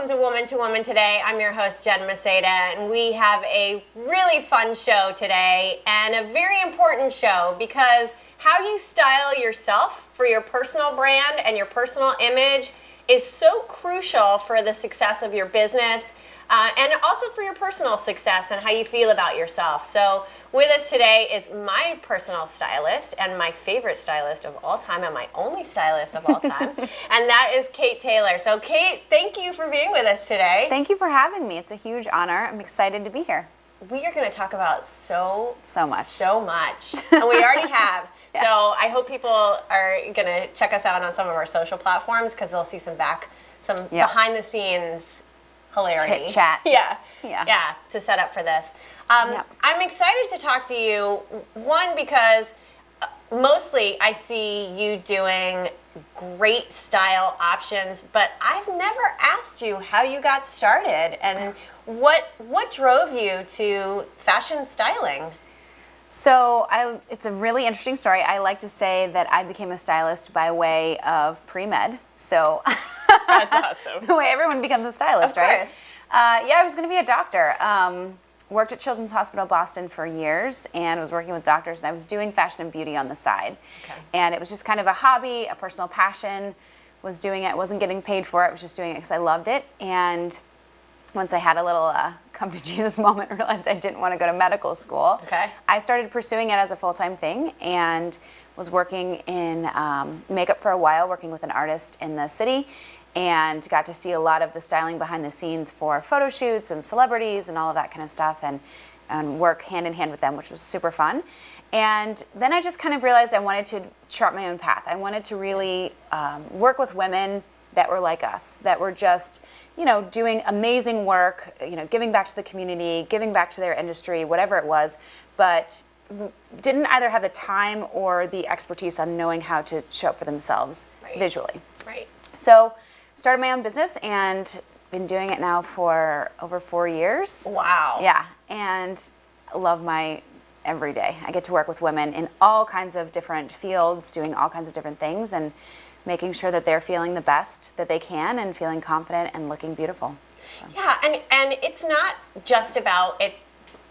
welcome to Woman2Woman today. I'm your host, Jen Maseda, and we have a really fun show today and a very important show because how you style yourself for your personal brand and your personal image is so crucial for the success of your business and also for your personal success and how you feel about yourself. So with us today is my personal stylist and my favorite stylist of all time and my only stylist of all time, and that is Kate Taylor. So Kate, thank you for being with us today. Thank you for having me. It's a huge honor. I'm excited to be here. We are going to talk about so much, and we already have. Yes. So I hope people are going to check us out on some of our social platforms because they'll see some behind the scenes hilarity. Chit chat. Yeah, to set up for this. I'm excited to talk to you, one, because mostly I see you doing great style options, but I've never asked you how you got started and what drove you to fashion styling. So it's a really interesting story. I like to say that I became a stylist by way of pre-med. So that's awesome. The way everyone becomes a stylist, right? Of course. I was going to be a doctor. Worked at Children's Hospital Boston for years and was working with doctors, and I was doing fashion and beauty on the side. Okay. And it was just kind of a hobby, a personal passion. Was doing it, wasn't getting paid for it, was just doing it because I loved it. And once I had a little come to Jesus moment, realized I didn't want to go to medical school. Okay. I started pursuing it as a full-time thing and was working in makeup for a while, working with an artist in the city, and got to see a lot of the styling behind the scenes for photo shoots and celebrities and all of that kind of stuff, and work hand in hand with them, which was super fun. And then I just kind of realized I wanted to chart my own path. I wanted to really work with women that were like us, that were just, doing amazing work, giving back to the community, giving back to their industry, whatever it was, but didn't either have the time or the expertise on knowing how to show up for themselves visually. Right. So started my own business and been doing it now for over 4 years. Wow. Yeah, and love my every day. I get to work with women in all kinds of different fields, doing all kinds of different things, and making sure that they're feeling the best that they can and feeling confident and looking beautiful. So. Yeah, and it's not just about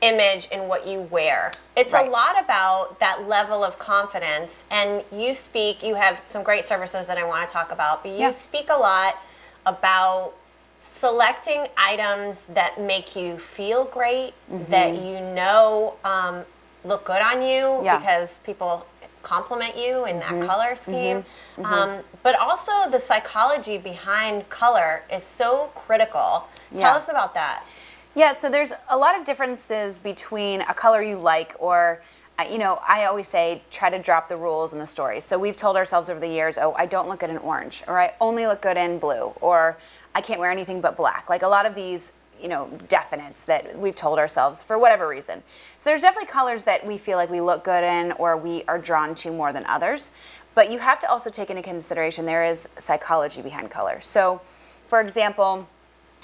image and what you wear. It's a lot about that level of confidence, and you have some great services that I want to talk about, but you speak a lot about selecting items that make you feel great, that look good on you because people compliment you in that color scheme. But also the psychology behind color is so critical. Tell us about that. Yeah, so there's a lot of differences between a color you like or, I always say try to drop the rules in the story. So we've told ourselves over the years, I don't look good in orange, or I only look good in blue, or I can't wear anything but black. Like a lot of these, definites that we've told ourselves for whatever reason. So there's definitely colors that we feel like we look good in or we are drawn to more than others. But you have to also take into consideration there is psychology behind color. So, for example,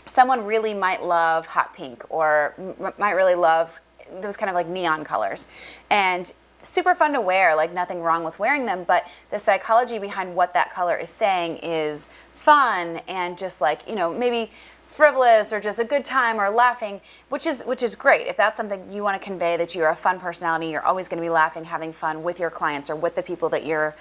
someone really might love hot pink or might really love those kind of like neon colors. And super fun to wear, like nothing wrong with wearing them, but the psychology behind what that color is saying is fun and just like, maybe frivolous or just a good time or laughing, which is great. If that's something you want to convey, that you're a fun personality, you're always going to be laughing, having fun with your clients or with the people that you're,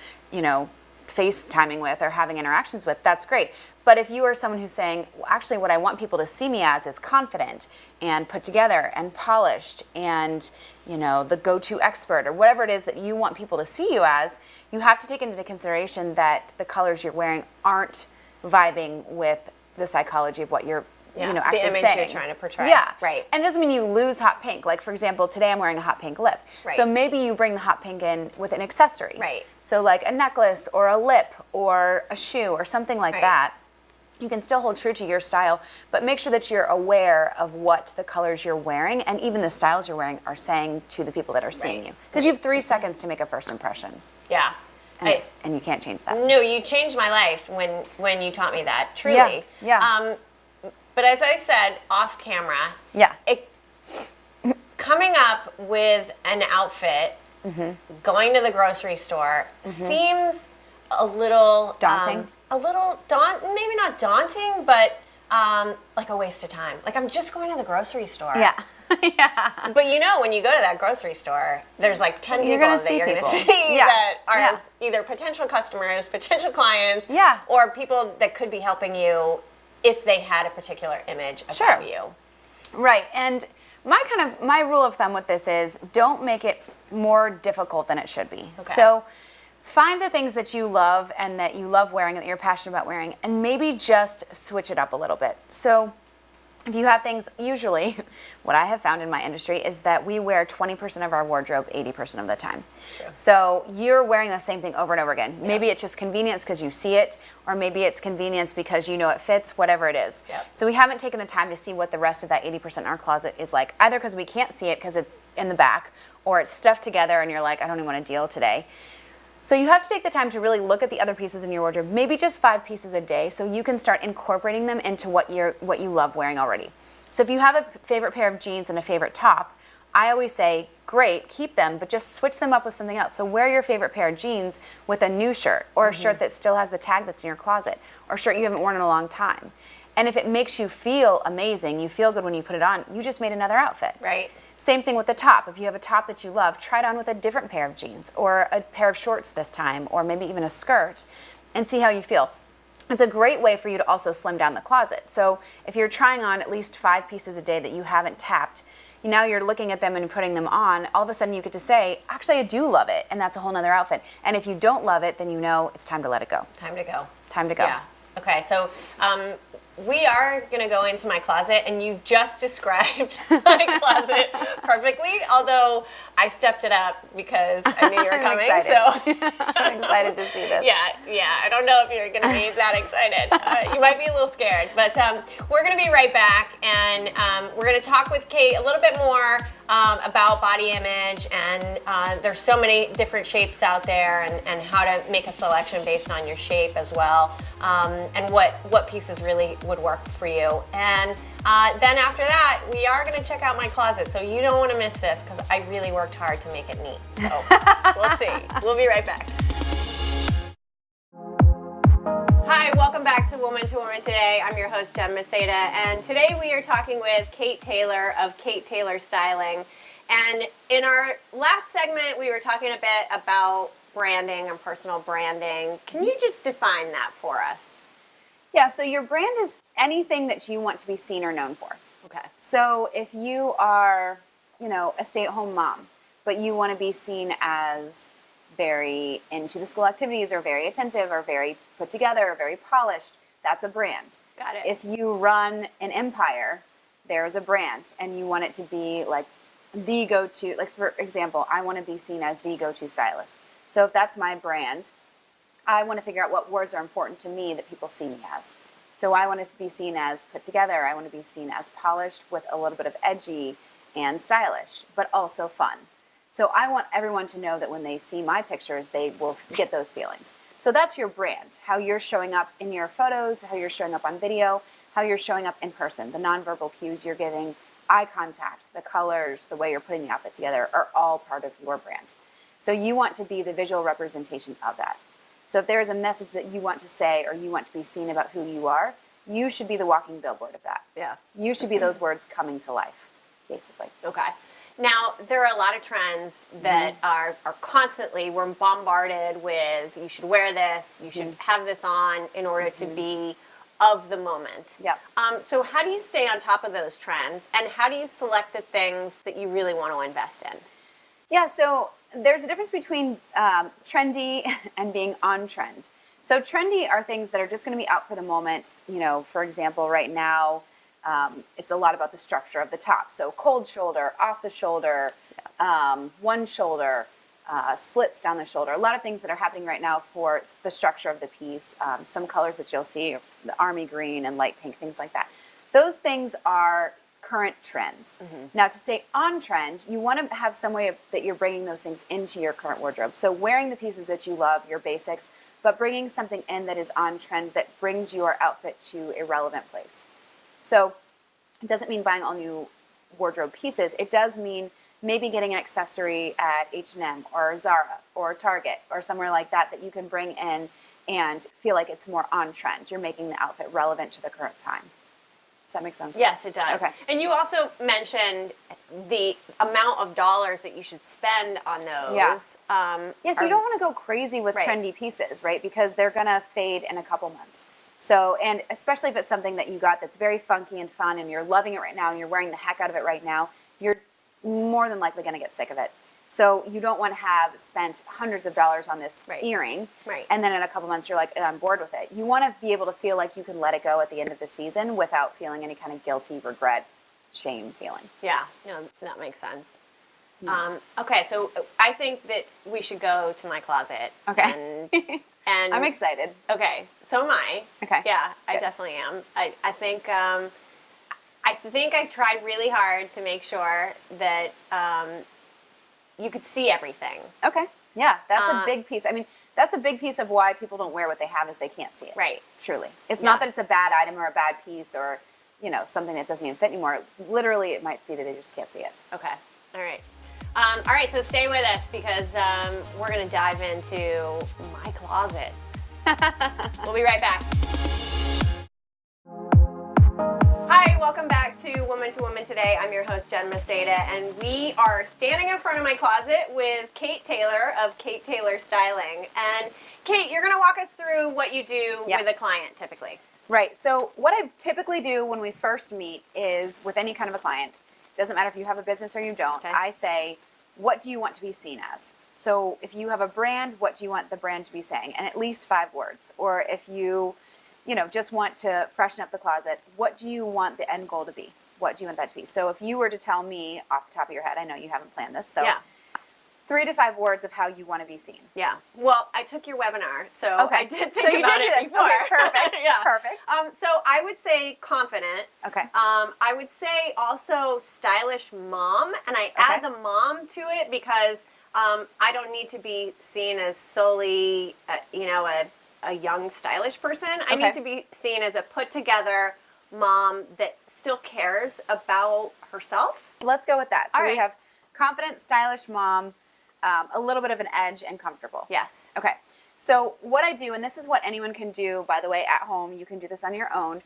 FaceTiming with or having interactions with, that's great. But if you are someone who's saying, well, actually what I want people to see me as is confident and put together and polished and, the go-to expert or whatever it is that you want people to see you as, you have to take into consideration that the colors you're wearing aren't vibing with the psychology of what you're actually the image saying. you're trying to portray. Yeah, right. And it doesn't mean you lose hot pink. Like, for example, today I'm wearing a hot pink lip. Right. So maybe you bring the hot pink in with an accessory. Right. So like a necklace or a lip or a shoe or something like that. You can still hold true to your style, but make sure that you're aware of what the colors you're wearing and even the styles you're wearing are saying to the people that are seeing you. Because you have 3 seconds to make a first impression. Yeah. And you can't change that. No, you changed my life when you taught me that, truly. Yeah. But as I said, off camera, coming up with an outfit, going to the grocery store, seems a little daunting. Maybe not daunting, but like a waste of time. Like I'm just going to the grocery store. Yeah. Yeah. But you know, when you go to that grocery store, there's like 10 You're people gonna that see you're going people. to see Yeah. that are Yeah. either potential customers, potential clients, Yeah. or people that could be helping you if they had a particular image about Sure. you. Right. And my rule of thumb with this is don't make it more difficult than it should be. Okay. So find the things that you love and that you love wearing, that you're passionate about wearing, and maybe just switch it up a little bit. So if you have things, usually what I have found in my industry is that we wear 20% of our wardrobe 80% of the time. True. So you're wearing the same thing over and over again. Maybe it's just convenience because you see it, or maybe it's convenience because you know it fits, whatever it is. Yep. So we haven't taken the time to see what the rest of that 80% in our closet is like, either because we can't see it because it's in the back, or it's stuffed together and you're like, I don't even want to deal today. So you have to take the time to really look at the other pieces in your wardrobe, maybe just 5 pieces a day, so you can start incorporating them into what you love wearing already. So if you have a favorite pair of jeans and a favorite top, I always say, great, keep them, but just switch them up with something else. So wear your favorite pair of jeans with a new shirt, or a shirt that still has the tag that's in your closet, or a shirt you haven't worn in a long time. And if it makes you feel amazing, you feel good when you put it on, you just made another outfit. Right. Same thing with the top. If you have a top that you love, try it on with a different pair of jeans, or a pair of shorts this time, or maybe even a skirt, and see how you feel. It's a great way for you to also slim down the closet. So if you're trying on at least 5 pieces a day that you haven't tapped, now you're looking at them and putting them on, all of a sudden you get to say, actually I do love it, and that's a whole nother outfit. And if you don't love it, then you know it's time to let it go. Time to go. Time to go. Yeah. Okay, so we are going to go into my closet, and you just described my closet perfectly, although I stepped it up because I knew you were I'm coming. excited. So I'm excited to see this. yeah. I don't know if you're going to be that excited. You might be a little scared, but we're going to be right back, and we're going to talk with Kate a little bit more about body image, and there's so many different shapes out there, and how to make a selection based on your shape as well, and what pieces really would work for you. And then after that, we are going to check out my closet, so you don't want to miss this because I really worked hard to make it neat. So we'll see. We'll be right back. Hi, welcome back to Woman2Woman today. I'm your host, Jen Maseda, and today we are talking with Kate Taylor of Kate Taylor Styling. And in our last segment, we were talking a bit about branding and personal branding. Can you just define that for us? Yeah, so your brand is anything that you want to be seen or known for. Okay. So if you are, a stay-at-home mom, but you want to be seen as very into the school activities, or very attentive, or very put together, or very polished, that's a brand. Got it. If you run an empire, there's a brand, and you want it to be like the go-to, like for example, I want to be seen as the go-to stylist. So if that's my brand, I want to figure out what words are important to me that people see me as. So I want to be seen as put together. I want to be seen as polished with a little bit of edgy and stylish, but also fun. So I want everyone to know that when they see my pictures, they will get those feelings. So that's your brand, how you're showing up in your photos, how you're showing up on video, how you're showing up in person. The nonverbal cues you're giving, eye contact, the colors, the way you're putting the outfit together are all part of your brand. So you want to be the visual representation of that. So if there is a message that you want to say, or you want to be seen about who you are, you should be the walking billboard of that. Yeah. You should be those words coming to life, basically. Okay. Now, there are a lot of trends that are constantly, we're bombarded with, you should wear this, you should have this on in order to be of the moment. Yep. So how do you stay on top of those trends, and how do you select the things that you really want to invest in? Yeah, so there's a difference between trendy and being on trend. So trendy are things that are just going to be out for the moment. For example, right now, it's a lot about the structure of the top. So cold shoulder, off the shoulder, one shoulder, slits down the shoulder. A lot of things that are happening right now for the structure of the piece. Some colors that you'll see, the army green and light pink, things like that. Those things are current trends. Now, to stay on trend, you want to have some way that you're bringing those things into your current wardrobe. So wearing the pieces that you love, your basics, but bringing something in that is on trend that brings your outfit to a relevant place. So it doesn't mean buying all new wardrobe pieces. It does mean maybe getting an accessory at H&M or Zara or Target or somewhere like that that you can bring in and feel like it's more on trend. You're making the outfit relevant to the current time. Does that make sense? Yes, it does. Okay. And you also mentioned the amount of dollars that you should spend on those. Yeah. So you don't want to go crazy with Right. trendy pieces, right? Because they're going to fade in a couple months. So, and especially if it's something that you got that's very funky and fun and you're loving it right now and you're wearing the heck out of it right now, you're more than likely going to get sick of it. So you don't want to have spent hundreds of dollars on this earring, Right. and then in a couple months you're like, I'm bored with it. You want to be able to feel like you can let it go at the end of the season without feeling any kind of guilty, regret, shame feeling. Yeah, no, that makes sense. Okay, so I think that we should go to my closet. Okay. And I'm excited. Okay, so am I. Okay. Yeah, I Good. definitely am. I think I tried really hard to make sure that you could see everything. Okay. Yeah, that's a big piece. I mean, that's a big piece of why people don't wear what they have is they can't see it. Right. Truly. It's Yeah. not that it's a bad item or a bad piece or, something that doesn't even fit anymore. Literally, it might be that they just can't see it. Okay. All right. All right, so stay with us because we're going to dive into my closet. We'll be right back. Hi, welcome back to Woman2Woman today. I'm your host, Jen Maseda, and we are standing in front of my closet with Kate Taylor of Kate Taylor Styling. And Kate, you're going to walk us through what you do Yes. with a client typically. Right. So what I typically do when we first meet is with any kind of a client, doesn't matter if you have a business or you don't, Okay. I say, what do you want to be seen as? So if you have a brand, what do you want the brand to be saying? And at least 5 words. Or if you just want to freshen up the closet, what do you want the end goal to be? What do you want that to be? So if you were to tell me off the top of your head, I know you haven't planned this, so Yeah. 3 to 5 words of how you want to be seen. Yeah. Well, I took your webinar, so Okay. I did think So you about did do it this. before. Okay, perfect. Yeah. Perfect. So I would say confident. Okay. I would say also stylish mom, and I add the mom to it because I don't need to be seen as solely, a young stylish person. I Okay. need to be seen as a put together mom that still cares about herself. Let's go with that. So All we right. have confident, stylish mom, a little bit of an edge, and comfortable. Yes. Okay. So what I do, and this is what anyone can do, by the way, at home, you can do this on your own.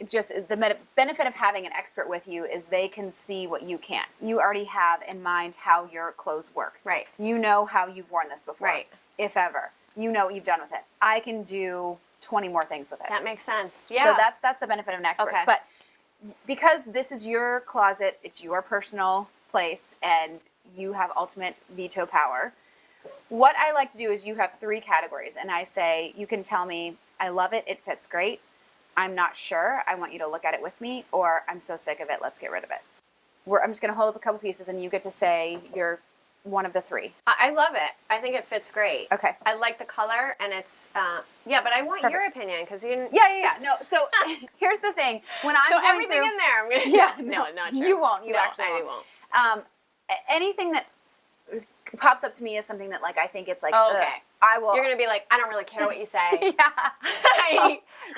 Just the benefit of having an expert with you is they can see what you can't. You already have in mind how your clothes work. Right. You know how you've worn this before. Right. If ever. You know what you've done with it. I can do 20 more things with it. That makes sense. Yeah. So that's the benefit of an expert. Okay. But because this is your closet, it's your personal place, and you have ultimate veto power, what I like to do is you have 3 categories, and I say, you can tell me, I love it, it fits great, I'm not sure, I want you to look at it with me, or I'm so sick of it, let's get rid of it. I'm just going to hold up a couple pieces, and you get to say you're one of the 3. I love it. I think it fits great. Okay. I like the color, and it's but I want your Perfect. opinion because you. Yeah. No, so here's the thing. When I'm So going everything through, in there, I'm gonna. Yeah, no, not sure. you won't. You no, actually I won't. Anything that pops up to me is something that, like, I think it's like, Oh, okay. ugh, I will. You're gonna be like, I don't really care what you say. Yeah.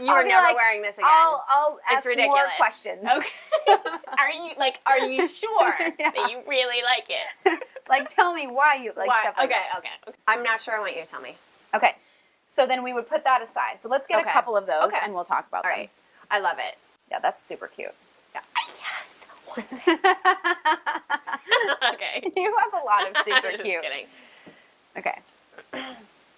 You are be never like, wearing this again. I'll It's ask more ridiculous. questions. Okay. Are you sure Yeah. that you really like it? Like, tell me why you like Why? stuff like Okay. that. I'm not sure. I want you to tell me. Okay. So then we would put that aside. So let's get Okay. a couple of those, Okay. and we'll talk about All them. right. I love it. Yeah, that's super cute. Yeah. Yes. Okay. You have a lot of super Just cute. kidding. Okay.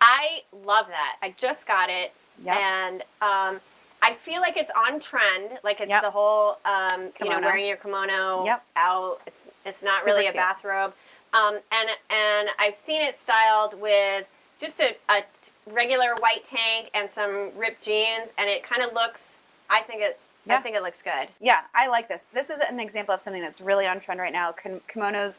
I love that. I just got it, Yep. and I feel like it's on trend. Like it's Yep. the whole, Kimono. wearing your kimono Yep. out. It's not Super really a cute. bathrobe, and I've seen it styled with just a regular white tank and some ripped jeans, and it kind of looks. I think it looks good. Yeah, I like this. This is an example of something that's really on trend right now. Kimonos,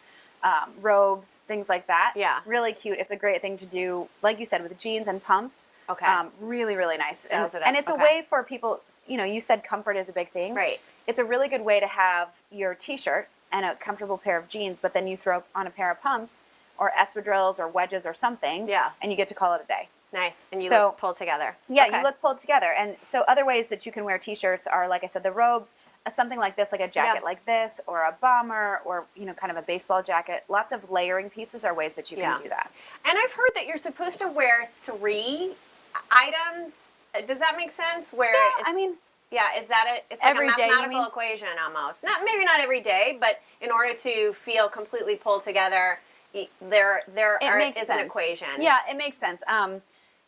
robes, things like that. Yeah. Really cute. It's a great thing to do, like you said, with jeans and pumps. Okay. Really, really nice. Styles it up. And it's Okay. a way for people, you said comfort is a big thing. Right. It's a really good way to have your t-shirt and a comfortable pair of jeans, but then you throw on a pair of pumps or espadrilles or wedges or something. Yeah. And you get to call it a day. Nice, and you So- look pulled together. Yeah, Okay. you look pulled together. And so other ways that you can wear t-shirts are, like I said, the robes, something like this, like a jacket Yeah. like this, or a bomber, or, kind of a baseball jacket. Lots of layering pieces are ways that you can Yeah. do that. And I've heard that you're supposed to wear 3 items. Does that make sense? Where Yeah, it's, I mean, Yeah, is that it's like Every a day, you mathematical mean? equation almost. Maybe not every day, but in order to feel completely pulled together, there makes is sense. an equation. Yeah, it makes sense.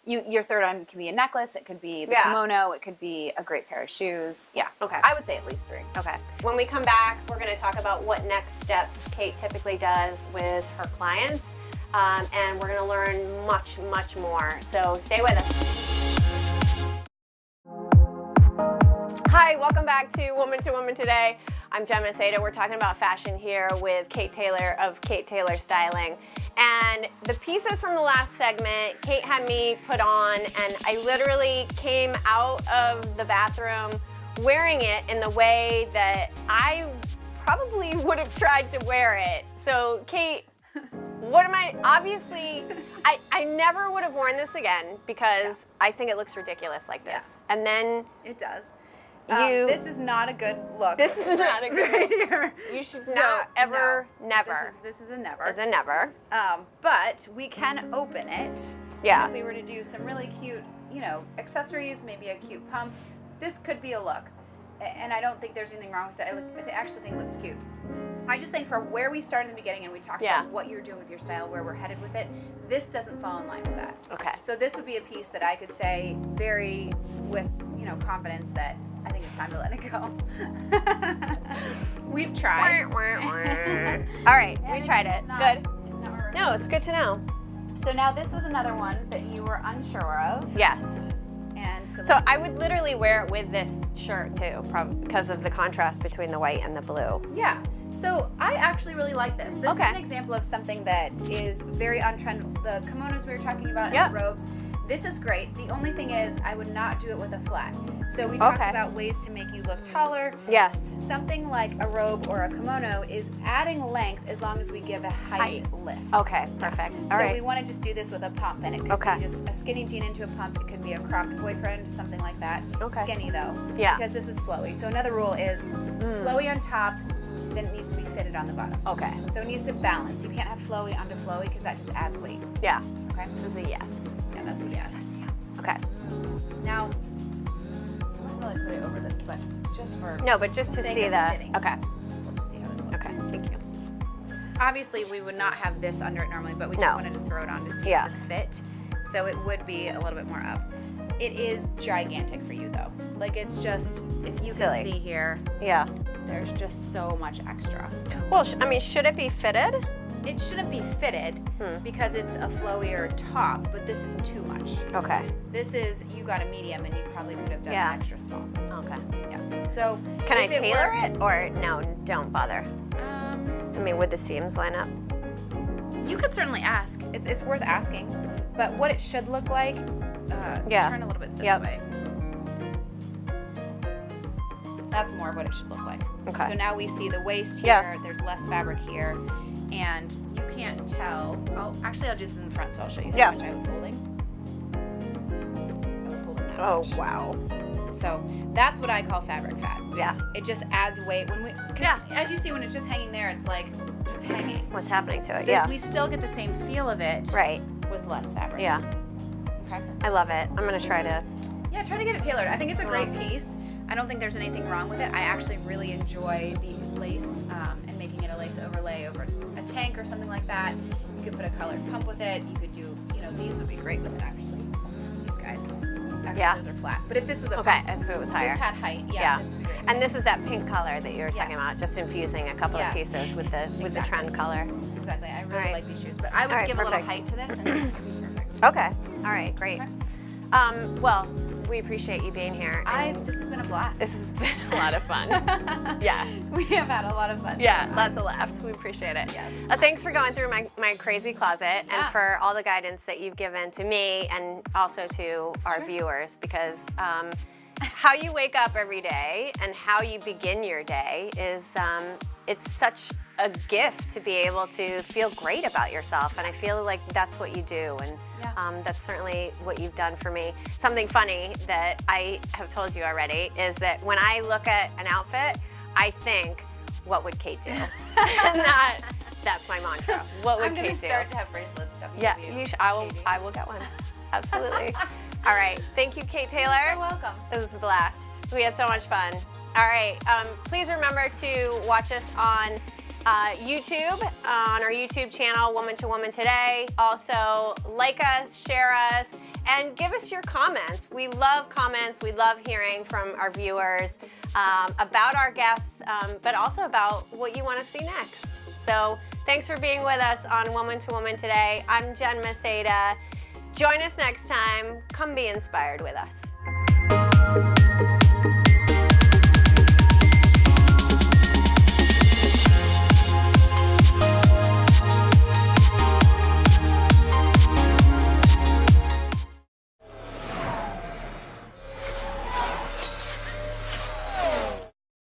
Your third item can be a necklace. It could be the kimono. It could be a great pair of shoes. Yeah. Okay. I would say at least 3. Okay. When we come back, we're going to talk about what next steps Kate typically does with her clients, and we're going to learn much, much more. So stay with us. Hi, welcome back to Woman2Woman today. I'm Maseda. We're talking about fashion here with Kate Taylor of Kate Taylor Styling. And the pieces from the last segment, Kate had me put on, and I literally came out of the bathroom wearing it in the way that I probably would have tried to wear it. So Kate, what am I, obviously, I never would have worn this again because I think it looks ridiculous like this. Yeah. And then It does. This is not a good look. This is not a good right here. You should not ever, no. never. This is a never. It's a never. But we can open it. Yeah. And if we were to do some really cute, accessories, maybe a cute pump, this could be a look. And I don't think there's anything wrong with it. I actually think it looks cute. I just think for where we started in the beginning and we talked about what you're doing with your style, where we're headed with it, this doesn't fall in line with that. Okay. So this would be a piece that I could say very with, confidence that I think it's time to let it go. We've tried. All right, we tried it. Good. It's not where we're No, it's good to know. So now this was another one that you were unsure of. Yes. And so I would literally wear it with this shirt too, probably because of the contrast between the white and the blue. yeah. So I actually really like this. This Okay. is an example of something that is very on trend. The kimonos we were talking about Yep. and the robes. This is great. The only thing is I would not do it with a flat. So we talked Okay. about ways to make you look taller. Yes. Something like a robe or a kimono is adding length as long as we give a height lift. Okay, perfect. All So right. we want to just do this with a pump, and it could Okay. be just a skinny jean into a pump. It could be a cropped boyfriend, something like that. Okay. Skinny though. Yeah. Because this is flowy. So another rule is flowy on top, then it needs to be fitted on the bottom. Okay. So it needs to balance. You can't have flowy onto flowy because that just adds weight. Yeah. Okay. This is a yes. Yeah, that's a yes. Okay. Now, I won't really put it over this, but just for No, but just to sake see of the. fitting. Okay. We'll just see how this looks. Okay. Thank you. Obviously, we would not have this under it normally, but we just No. wanted to throw it on to see Yeah. the fit. So it would be a little bit more up. It is gigantic for you though. Like it's just, if you Silly. can see here, Yeah. there's just so much extra. Well, I mean, should it be fitted? It shouldn't be fitted because it's a flowier top, but this is too much. Okay. This is, you got a medium and you probably could have done Yeah. an extra small. Okay. Yeah. So Can I if it tailor were- it or no? Don't bother. I mean, would the seams line up? You could certainly ask. It's worth asking. But what it should look like, Yeah. turn a little bit this Yep. way. That's more of what it should look like. Okay. So now we see the waist here, Yeah. there's less fabric here, and you can't tell. I'll do this in the front so I'll show you how Yeah. much I was holding. I was holding that Oh, much. wow. So that's what I call fabric fat. Yeah. It just adds weight when as you see, when it's just hanging there, it's like just hanging. What's happening to it? Then Yeah. we still get the same feel of it Right. with less fabric. Yeah. Okay. I love it. I'm gonna try to. Yeah, try to get it tailored. I think it's a great piece. I don't think there's anything wrong with it. I actually really enjoy the lace and making it a lace overlay over a tank or something like that. You could put a colored pump with it. You could do, these would be great with it actually. These guys. Actually, Yeah. those are flat. But if this was a Okay, pump, if it was higher. this had height. Yeah. Yeah. This would be great. And this is that pink color that you were talking Yes. about, just infusing a couple of Yes. pieces with the Exactly. trend color. Exactly. I really All right. like these shoes, but I would All right, give a little perfect. height to this, and it would be perfect. Okay. All right. Great. Okay. Well, we appreciate you being here. and This has been a blast. This has been a lot of fun. Yeah. We have had a lot of fun. Yeah, lots of laughs. We appreciate it. Yes. Thanks for going through my crazy closet and Yeah. for all the guidance that you've given to me and also to our viewers, because how you wake up every day and how you begin your day is it's such a gift to be able to feel great about yourself, and I feel like that's what you do, and that's certainly what you've done for me. Something funny that I have told you already is that when I look at an outfit, I think, what would Kate do? And that's my mantra. What would I'm Kate gonna do? start to have bracelets stuff. Yeah, I will get one. Absolutely. All right. Thank you, Kate Taylor. You're so welcome. It was a blast. We had so much fun. All right, please remember to watch us on YouTube, on our YouTube channel, Woman2Woman Today. Also, like us, share us, and give us your comments. We love comments. We love hearing from our viewers about our guests, but also about what you want to see next. So thanks for being with us on Woman2Woman Today. I'm Jen Maseda. Join us next time. Come be inspired with us.